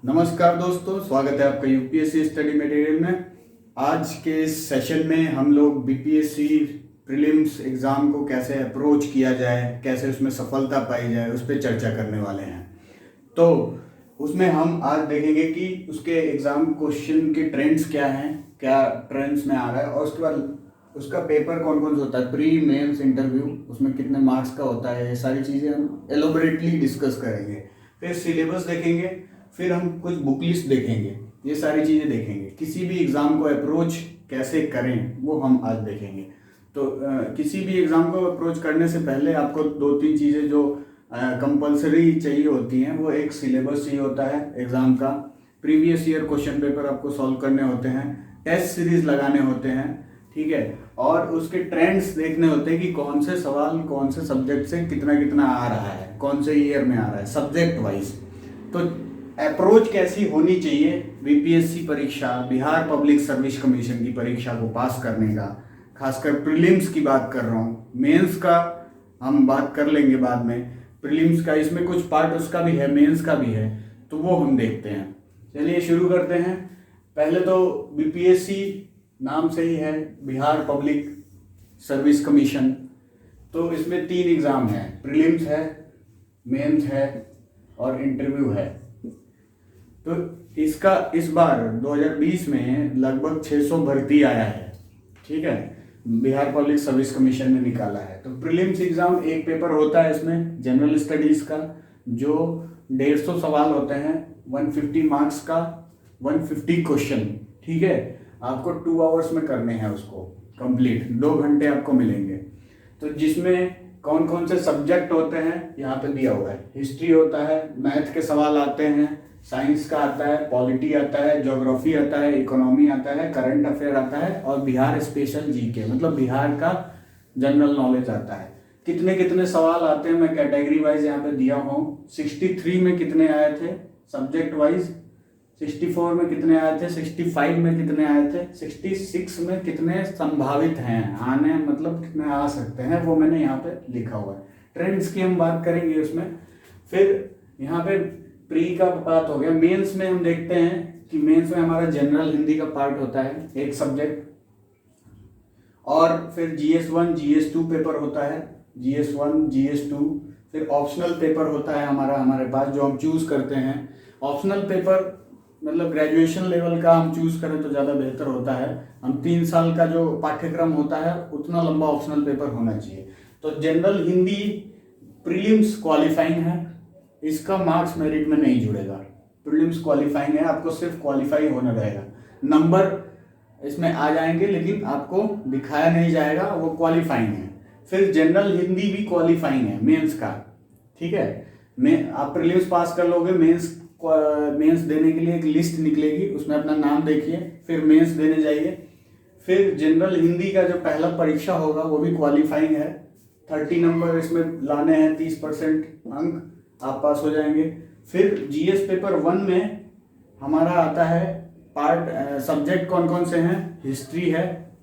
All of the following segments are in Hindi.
नमस्कार दोस्तों, स्वागत है आपका यूपीएससी स्टडी मटेरियल में। आज के इस सेशन में हम लोग बीपीएससी प्रीलिम्स एग्ज़ाम को कैसे अप्रोच किया जाए, कैसे उसमें सफलता पाई जाए, उस पर चर्चा करने वाले हैं। तो उसमें हम आज देखेंगे कि उसके एग्ज़ाम क्वेश्चन के ट्रेंड्स क्या हैं, क्या ट्रेंड्स में आ रहा है, और उसके बाद उसका पेपर कौन कौन सा होता है, प्री मेंस इंटरव्यू, उसमें कितने मार्क्स का होता है, ये सारी चीज़ें हम एलोबरेटली डिस्कस करेंगे। फिर सिलेबस देखेंगे, फिर हम कुछ बुक लिस्ट देखेंगे, ये सारी चीज़ें देखेंगे। किसी भी एग्ज़ाम को अप्रोच कैसे करें वो हम आज देखेंगे। तो किसी भी एग्ज़ाम को अप्रोच करने से पहले आपको दो तीन चीज़ें जो कंपलसरी चाहिए होती हैं, वो एक सिलेबस चाहिए होता है एग्ज़ाम का, प्रीवियस ईयर क्वेश्चन पेपर आपको सॉल्व करने होते हैं, टेस्ट सीरीज लगाने होते हैं, ठीक है, और उसके ट्रेंड्स देखने होते हैं कि कौन से सवाल कौन से सब्जेक्ट से कितना कितना आ रहा है, कौन से ईयर में आ रहा है, सब्जेक्ट वाइज। तो अप्रोच कैसी होनी चाहिए बीपीएससी परीक्षा, बिहार पब्लिक सर्विस कमीशन की परीक्षा को पास करने का, खासकर प्रीलिम्स की बात कर रहा हूँ, मेंस का हम बात कर लेंगे बाद में। प्रीलिम्स का इसमें कुछ पार्ट उसका भी है, मेंस का भी है, तो वो हम देखते हैं। चलिए शुरू करते हैं। पहले तो बीपीएससी नाम से ही है, बिहार पब्लिक सर्विस कमीशन। तो इसमें 3 एग्ज़ाम हैं, प्रीलिम्स है, मेंस है और इंटरव्यू है। तो इसका इस बार 2020 में लगभग 600 भर्ती आया है, ठीक है, बिहार पब्लिक सर्विस कमीशन ने निकाला है। तो प्रीलिम्स एग्ज़ाम एक पेपर होता है इसमें जनरल स्टडीज़ का, जो 150 सवाल होते हैं, 150 मार्क्स का, 150 क्वेश्चन, ठीक है। आपको 2 आवर्स में करने हैं उसको कंप्लीट, 2 घंटे आपको मिलेंगे। तो जिसमें कौन कौन से सब्जेक्ट होते हैं यहाँ पे दिया हुआ है। हिस्ट्री होता है, मैथ के सवाल आते हैं, साइंस का आता है, पॉलिटी आता है, ज्योग्राफी आता है, इकोनॉमी आता है, करंट अफेयर आता है, और बिहार स्पेशल जीके मतलब बिहार का जनरल नॉलेज आता है। कितने कितने सवाल आते हैं मैं कैटेगरी वाइज यहाँ पे दिया हूँ। 63 में कितने आए थे सब्जेक्ट वाइज, 64 में कितने आए थे, 65 में कितने आए थे, 66 में कितने संभावित हैं आने, मतलब कितने आ सकते हैं, वो मैंने यहाँ पे लिखा हुआ है। ट्रेंड्स की हम बात करेंगे उसमें। फिर यहाँ पे प्री का बात हो गया। मेंस में हम देखते हैं कि मेंस में हमारा जनरल हिंदी का पार्ट होता है, एक सब्जेक्ट, और फिर GS1 GS2 पेपर होता है, GS1 GS2। फिर ऑप्शनल पेपर होता है हमारे पास, जो हम चूज करते हैं। ऑप्शनल पेपर मतलब ग्रेजुएशन लेवल का हम चूज करें तो ज़्यादा बेहतर होता है। हम 3 साल का जो पाठ्यक्रम होता है उतना लंबा ऑप्शनल पेपर होना चाहिए। तो जनरल हिंदी प्रीलिम्स क्वालिफाइंग है, इसका मार्क्स मेरिट में नहीं जुड़ेगा। प्रीलिम्स क्वालिफाइंग है, आपको सिर्फ क्वालिफाई होना रहेगा, नंबर इसमें आ जाएंगे लेकिन आपको दिखाया नहीं जाएगा, वो क्वालिफाइंग है। फिर जनरल हिंदी भी क्वालिफाइंग है मेंस का, ठीक है। आप प्रीलिम्स पास कर लोगे, मेंस देने के लिए एक लिस्ट निकलेगी, उसमें अपना नाम देखिए, फिर मेंस देने जाइए। फिर जनरल हिंदी का जो पहला परीक्षा होगा वो भी क्वालिफाइंग है, 30 नंबर इसमें लाने हैं, 30% अंक, आप पास हो जाएंगे। फिर जीएस पेपर 1 में हमारा आता है पार्ट, सब्जेक्ट कौन कौन से हैं, हिस्ट्री है,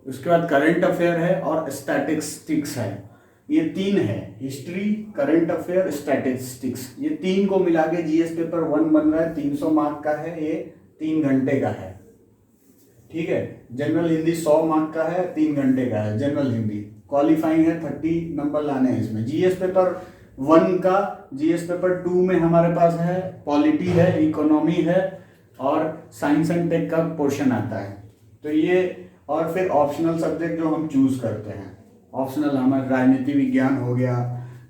उसके बाद करंट अफेयर है और स्टैटिस्टिक्स है। ये 3 है, हिस्ट्री, करंट अफेयर, स्टैटिस्टिक्स, ये 3 को मिला के जीएस पेपर 1 बन रहा है। 300 मार्क का है, ये 3 घंटे का है, ठीक है। जनरल हिंदी 100 मार्क का है, 3 घंटे का है जनरल हिंदी, क्वालिफाइंग है, 30 नंबर लाने हैं इसमें। जीएस पेपर 1 का, जीएस पेपर 2 में हमारे पास है पॉलिटी है, इकोनॉमी है और साइंस एंड टेक का पोर्शन आता है। तो ये, और फिर ऑप्शनल सब्जेक्ट जो हम चूज करते हैं, ऑप्शनल हमारा राजनीति विज्ञान हो गया,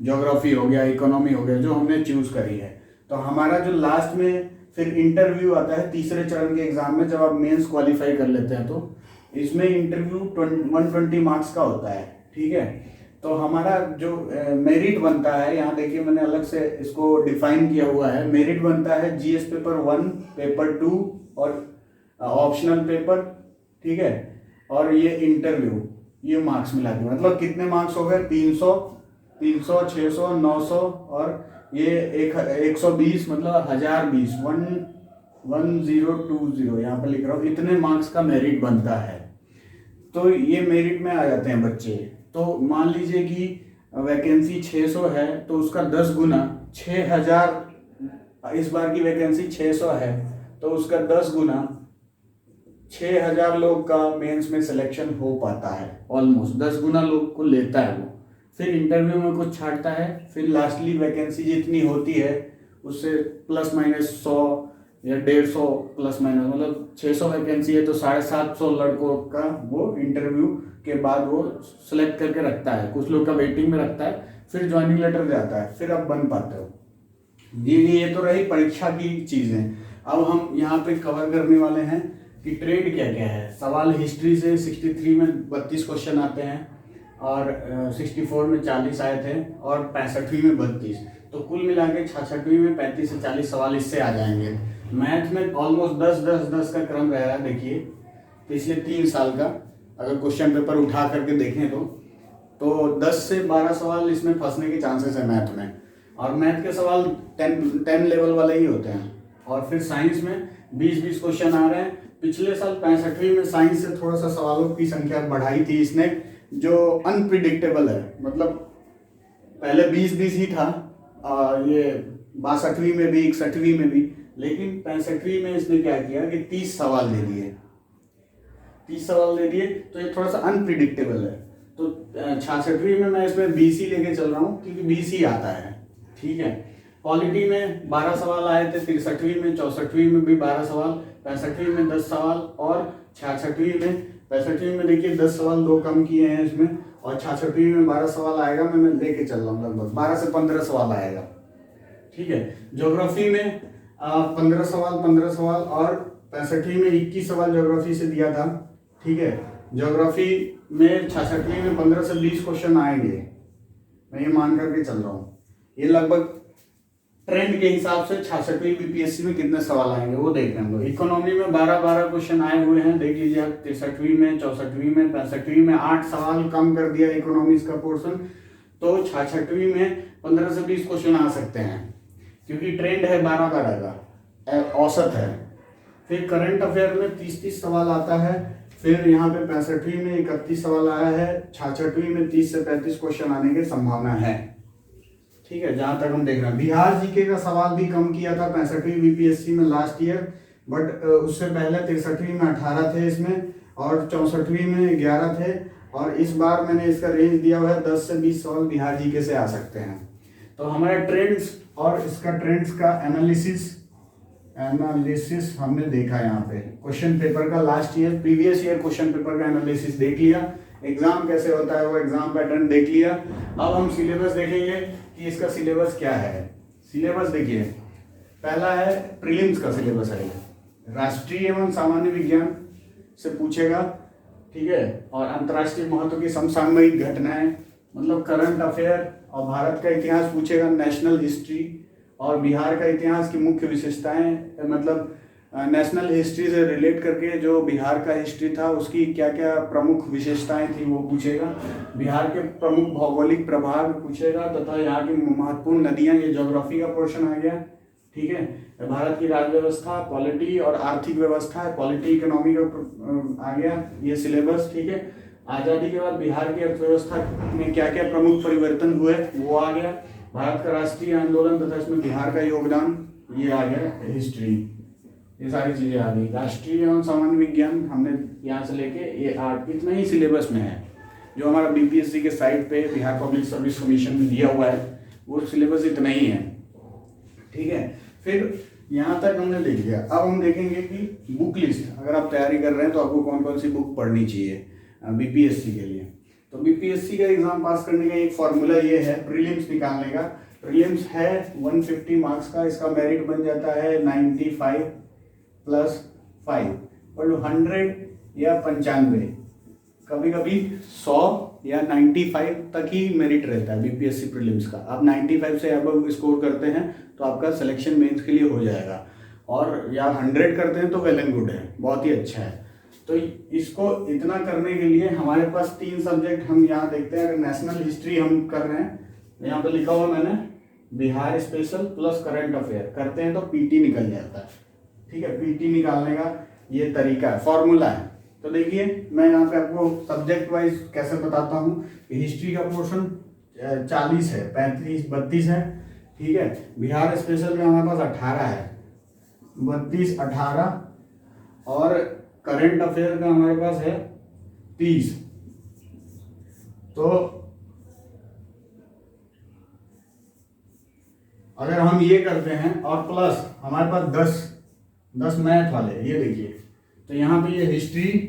ज्योग्राफी हो गया, इकोनॉमी हो गया, जो हमने चूज करी है। तो हमारा जो लास्ट में फिर इंटरव्यू आता है तीसरे चरण के एग्जाम में, जब आप मेंस क्वालिफाई कर लेते हैं तो इसमें इंटरव्यू 120 मार्क्स का होता है, ठीक है। तो हमारा जो मेरिट बनता है, यहाँ देखिए मैंने अलग से इसको डिफाइन किया हुआ है। मेरिट बनता है जीएस पेपर 1, पेपर 2 और ऑप्शनल पेपर, ठीक है, और ये इंटरव्यू, ये मार्क्स मिला के, मतलब कितने मार्क्स हो गए, 300, 600, 900 और ये 120, मतलब 1020, 1020, यहाँ पर लिख रहा हूँ, इतने मार्क्स का मेरिट बनता है। तो ये मेरिट में आ जाते हैं बच्चे। तो मान लीजिए कि वैकेंसी 600 है, तो उसका 10 गुना 6000 इस बार की वैकेंसी 600 है, तो उसका 10 गुना 6000 लोग का मेंस में सिलेक्शन हो पाता है। ऑलमोस्ट 10 गुना लोग को लेता है वो। फिर इंटरव्यू में कुछ छांटता है, फिर लास्टली वैकेंसी जितनी होती है उससे प्लस माइनस 100 या 150 प्लस माइनस, मतलब 600 वैकेंसी है तो 750 लड़कों का वो इंटरव्यू के बाद वो सिलेक्ट करके रखता है। कुछ लोग का वेटिंग में रखता है, फिर ज्वाइनिंग लेटर जाता है, फिर आप बन पाते हो। ये तो रही परीक्षा की चीज़ें। अब हम यहाँ पे कवर करने वाले हैं कि ट्रेंड क्या क्या है। सवाल हिस्ट्री से 63 में 32 क्वेश्चन आते हैं, और 64 में 40 आए थे, और 65वीं में 32, तो कुल मिला के 66वीं में 35 से 40 सवाल इससे आ जाएंगे। मैथ में ऑलमोस्ट 10 का क्रम रहा है। देखिए पिछले 3 साल का अगर क्वेश्चन पेपर उठा करके देखें तो 10 से 12 सवाल इसमें फंसने के चांसेस है मैथ में, और मैथ के सवाल 10 लेवल वाले ही होते हैं। और फिर साइंस में 20 क्वेश्चन आ रहे हैं। पिछले साल 65वीं में साइंस से थोड़ा सा सवालों की संख्या बढ़ाई थी इसने, जो अनप्रिडिक्टेबल है। मतलब पहले 20 ही था, ये 62वीं में भी 61वीं में भी, लेकिन 65वीं में इसने क्या किया कि 30 सवाल दे दिए। 30 सवाल दे दिए तो ये थोड़ा सा अनप्रिडिक्टेबल है। तो 66वीं में मैं इसमें 20 ही लेके चल रहा हूँ, क्योंकि 20 ही आता है। ठीक है। पॉलिटी में 12 सवाल आए थे 63वीं में, 64वीं में भी 12 सवाल, 65वीं में 10 सवाल, और 66वीं में 65वीं में देखिए 10 सवाल 2 कम किए हैं इसमें, और 66वीं में 12 सवाल आएगा। मैं लेके चल रहा हूँ लगभग 12 से 15 सवाल आएगा। ठीक है। ज्योग्राफी में 15 सवाल, और 65वीं में 21 सवाल ज्योग्राफी से दिया था। ठीक है। ज्योग्राफी में 66वीं में 15 से 20 क्वेश्चन आएंगे, मैं ये मान करके चल रहा हूँ। ये लगभग ट्रेंड के हिसाब से 66वीं बीपीएससी में कितने सवाल आएंगे वो देख रहे हैं हम लोग। इकोनॉमी में 12 क्वेश्चन आए हुए हैं, देख लीजिए आप। 63वीं में, 64वीं में, 65वीं में 8 सवाल कम कर दिया इकोनॉमिक्स का पोर्शन, तो 66वीं में 15 से 20 क्वेश्चन आ सकते हैं, क्योंकि ट्रेंड है 12 का, औसत है। फिर करंट अफेयर में 30 सवाल आता है। फिर यहाँ पे 65वीं में 31 सवाल आया है, 66वीं में 30 से 35 क्वेश्चन आने की संभावना है। ठीक है, जहां तक हम देख रहे हैं। बिहार जीके का सवाल भी कम किया था 65वीं बीपीएससी में लास्ट ईयर, बट उससे पहले 63वीं में 18 थे इसमें, और 64वीं में 11 थे, और इस बार मैंने इसका रेंज दिया हुआ है 10 से 20 सवाल बिहार जीके से आ सकते हैं। तो हमारे ट्रेंड्स और इसका ट्रेंड्स का एनालिसिस हमने देखा। यहाँ पे क्वेश्चन पेपर का last year previous year question paper का एनालिसिस देख लिया, एग्जाम कैसे होता है वो एग्जाम पैटर्न देख लिया। अब हम सिलेबस देखेंगे कि इसका सिलेबस क्या है। सिलेबस देखिए, पहला है प्रीलिम्स का सिलेबस है, राष्ट्रीय एवं सामान्य विज्ञान से पूछेगा। ठीक है। और अंतर्राष्ट्रीय महत्व की समसामयिक घटनाएं, मतलब करंट अफेयर, और भारत का इतिहास पूछेगा, नेशनल हिस्ट्री, और बिहार का इतिहास की मुख्य विशेषताएं, मतलब नेशनल हिस्ट्री से रिलेट करके जो बिहार का हिस्ट्री था उसकी क्या क्या प्रमुख विशेषताएं थी वो पूछेगा। बिहार के प्रमुख भौगोलिक प्रभाव पूछेगा, तथा यहाँ की महत्वपूर्ण नदियाँ, ये ज्योग्राफी का पोर्शन आ गया। ठीक है। भारत की राज्य व्यवस्था, पॉलिटी और आर्थिक व्यवस्था, पॉलिटी इकोनॉमी का आ गया ये सिलेबस। ठीक है। आज़ादी के बाद बिहार की अर्थव्यवस्था में क्या क्या प्रमुख परिवर्तन हुए वो आ गया। भारत का राष्ट्रीय आंदोलन तथा इसमें बिहार का योगदान, ये आ गया हिस्ट्री। ये सारी चीजें आ गई। राष्ट्रीय एवं सामान्य विज्ञान हमने यहाँ से लेके ये 8 इतना ही सिलेबस में है, जो हमारा बीपीएससी के साइट पे बिहार पब्लिक सर्विस कमीशन में दिया हुआ है, वो सिलेबस इतना ही है। ठीक है। फिर यहाँ तक हमने देख लिया। अब हम देखेंगे कि बुक लिस्ट, अगर आप तैयारी कर रहे हैं तो आपको कौन कौन सी बुक पढ़नी चाहिए बीपीएससी के लिए। तो बीपीएससी का एग्जाम पास करने का एक फॉर्मूला ये है प्रीलिम्स निकालने का। प्रीलिम्स है 150 मार्क्स का, इसका मेरिट बन जाता है 95 + 5 और 100 या 95, कभी कभी 100 या 95 तक ही मेरिट रहता है बीपीएससी प्रीलिम्स का। आप 95 से अबव स्कोर करते हैं तो आपका सिलेक्शन मेंस के लिए हो जाएगा, और या 100 करते हैं तो वेल एंड गुड है, बहुत ही अच्छा है। तो इसको इतना करने के लिए हमारे पास 3 सब्जेक्ट हम यहाँ देखते हैं। अगर नेशनल हिस्ट्री हम कर रहे हैं, यहाँ पे लिखा हुआ मैंने Bihar special plus current affair करते हैं तो पीटी निकल जाता है। ठीक है। पीटी निकालने का ये तरीका है, फॉर्मूला है। तो देखिए मैं यहाँ पे आपको सब्जेक्ट वाइज कैसे बताता हूँ। हिस्ट्री का पोर्शन 40 है, 35 32 है। ठीक है। बिहार स्पेशल का हमारे पास 18 है, 32, 18, और करंट अफेयर का हमारे पास है 30। तो अगर हम ये करते हैं और प्लस हमारे पास 10 मैथ वाले, ये देखिए, तो यहाँ पे ये हिस्ट्री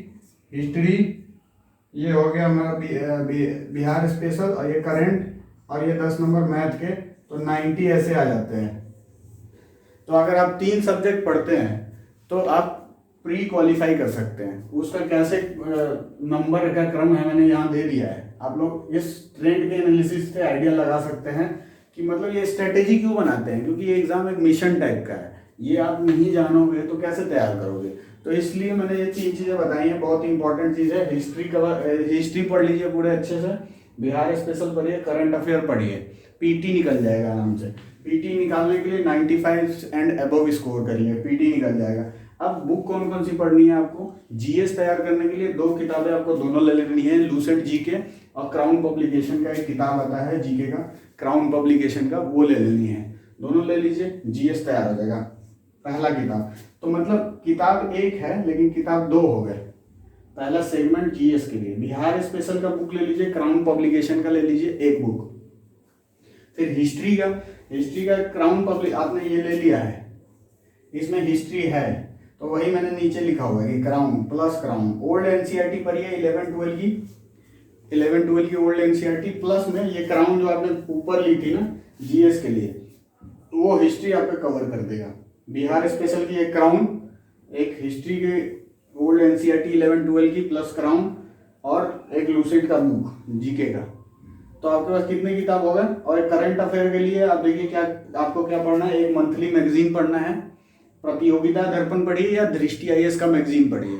ये हो गया हमारा बिहार स्पेशल, और ये करंट, और ये 10 नंबर मैथ के, तो 90 ऐसे आ जाते हैं। तो अगर आप 3 सब्जेक्ट पढ़ते हैं तो आप प्री क्वालिफाई कर सकते हैं। उसका कैसे नंबर का क्रम है मैंने यहाँ दे दिया है। आप लोग इस ट्रेंड के एनालिसिस से आइडिया लगा सकते हैं कि मतलब ये स्ट्रेटेजी क्यों बनाते हैं, क्योंकि ये एग्जाम एक मिशन टाइप का है। ये आप नहीं जानोगे तो कैसे तैयार करोगे। तो इसलिए मैंने ये 3 चीज़ें बताई हैं, बहुत इंपॉर्टेंट चीज़ है। हिस्ट्री पढ़ लीजिए पूरे अच्छे से, बिहार स्पेशल पढ़िए, करंट अफेयर पढ़िए, पीटी निकल जाएगा आराम से। पीटी निकालने के लिए 95 एंड अबव स्कोर करिए, पीटी निकल जाएगा। अब बुक कौन कौन सी पढ़नी है आपको? जीएस तैयार करने के लिए 2 किताबें आपको दोनों ले लेनी है, लूसेंट जीके और क्राउन पब्लिकेशन का एक किताब आता है जीके का, क्राउन पब्लिकेशन का, वो ले लेनी है। दोनों ले लीजिए, जीएस तैयार हो जाएगा। पहला किताब तो मतलब किताब 1 है लेकिन किताब 2 हो गए। पहला सेगमेंट जीएस के लिए बिहार स्पेशल का बुक ले लीजिए, क्राउन पब्लिकेशन का ले लीजिए 1 बुक। फिर हिस्ट्री का क्राउन पब्लिक आपने ये ले लिया है, इसमें हिस्ट्री है तो वही मैंने नीचे लिखा हुआ है कि crown plus crown. Old NCERT पढ़िए 11-12 की ओल्ड एनसीईआरटी, प्लस में ये क्राउन जो आपने ऊपर ली थी ना जीएस के लिए, वो हिस्ट्री आपको कवर कर देगा। बिहार स्पेशल की एक क्राउन, एक हिस्ट्री के ओल्ड एनसीईआरटी 11-12 की प्लस क्राउन, और एक लूसेंट का बुक जीके का। तो आपके पास कितने किताब हो गए। और एक करंट अफेयर के लिए आप देखिए क्या आपको क्या पढ़ना है। एक मंथली मैगजीन पढ़ना है, प्रतियोगिता दर्पण पढ़िए या दृष्टि आईएएस का मैगजीन पढ़िए,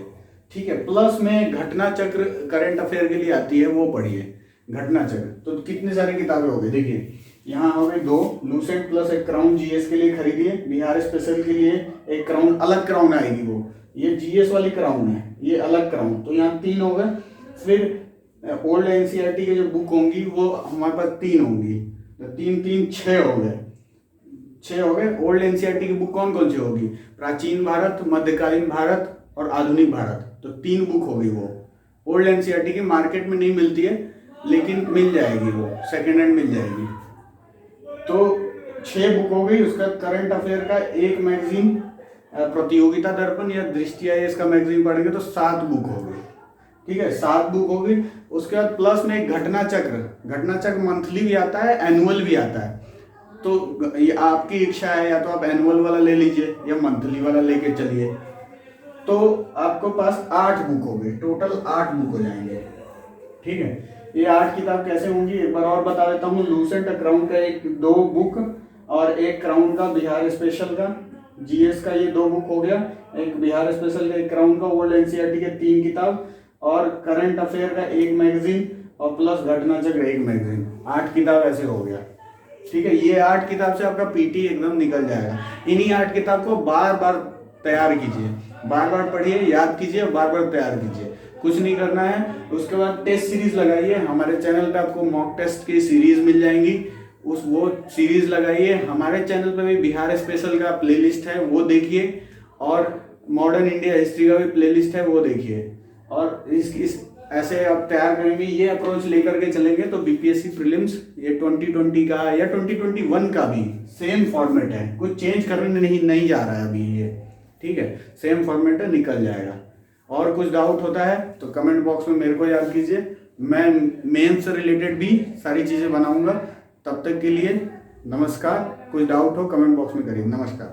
ठीक है। प्लस में घटना चक्र करंट अफेयर के लिए आती है, वो पढ़िए, घटना चक्र। तो कितने सारे किताबें हो गई, देखिए यहाँ हो गए 2, लूसेंट प्लस एक क्राउन जीएस के लिए खरीदिए। बिहार स्पेशल के लिए एक क्राउन, अलग क्राउन आएगी, वो ये जीएस वाली क्राउन है, ये अलग क्राउन, तो यहाँ 3 हो गए। फिर ओल्ड एनसीईआरटी की जो बुक होंगी वो हमारे पास 3 होंगी, तो 3 6 हो गए, 6 हो गए। ओल्ड एनसीईआरटी की बुक कौन कौन सी होगी? प्राचीन भारत, मध्यकालीन भारत और आधुनिक भारत, तो 3 बुक होगी। वो ओल्ड एनसीईआरटी की मार्केट में नहीं मिलती है लेकिन मिल जाएगी, वो सेकेंड हैंड मिल जाएगी। तो 6 बुक हो गई। उसका करंट अफेयर का एक मैगजीन, प्रतियोगिता दर्पण या दृष्टि आईएएस का मैगजीन पढ़ेंगे तो 7 बुक हो गई, ठीक है, 7 बुक हो गई। उसके बाद प्लस में एक घटना चक्र मंथली भी आता है, एनुअल भी आता है। तो ये आपकी इच्छा है, या तो आप एनुअल वाला ले लीजिए या मंथली वाला लेके चलिए। तो आपको पास 8 बुक हो गए, टोटल 8 बुक हो जाएंगे, ठीक है। ये 8 किताब कैसे होंगी एक बार और बता देता हूँ। लूसेंट क्राउन का 2 बुक और एक क्राउन का बिहार स्पेशल का, जीएस का ये 2 बुक हो गया, एक बिहार स्पेशल का, एक क्राउन का, ओल्ड एनसीईआरटी के 3 किताब, और करंट अफेयर का 1 मैगजीन, और प्लस घटना चक्र 1 मैगजीन। 8 किताब ऐसे हो गया, ठीक है। ये 8 किताब से आपका पीटी एकदम निकल जाएगा। इन्हीं 8 किताब को बार बार तैयार कीजिए, बार बार पढ़िए, याद कीजिए, बार बार तैयार कीजिए, कुछ नहीं करना है। उसके बाद टेस्ट सीरीज लगाइए, हमारे चैनल पे आपको मॉक टेस्ट की सीरीज मिल जाएंगी, वो सीरीज लगाइए। हमारे चैनल पे भी बिहार स्पेशल का प्लेलिस्ट है, वो देखिए, और मॉडर्न इंडिया हिस्ट्री का भी प्लेलिस्ट है, वो देखिए। और इस ऐसे आप तैयार करेंगे, ये अप्रोच लेकर के चलेंगे तो बीपीएससी प्रीलिम्स ये 2020 का या 2021 का भी सेम फॉर्मेट है, कुछ चेंज करने नहीं जा रहा है अभी ये, ठीक है, सेम फॉर्मेट है, निकल जाएगा। और कुछ डाउट होता है तो कमेंट बॉक्स में मेरे को याद कीजिए, मैं मेंस से रिलेटेड भी सारी चीज़ें बनाऊंगा। तब तक के लिए नमस्कार। कुछ डाउट हो कमेंट बॉक्स में करिए। नमस्कार।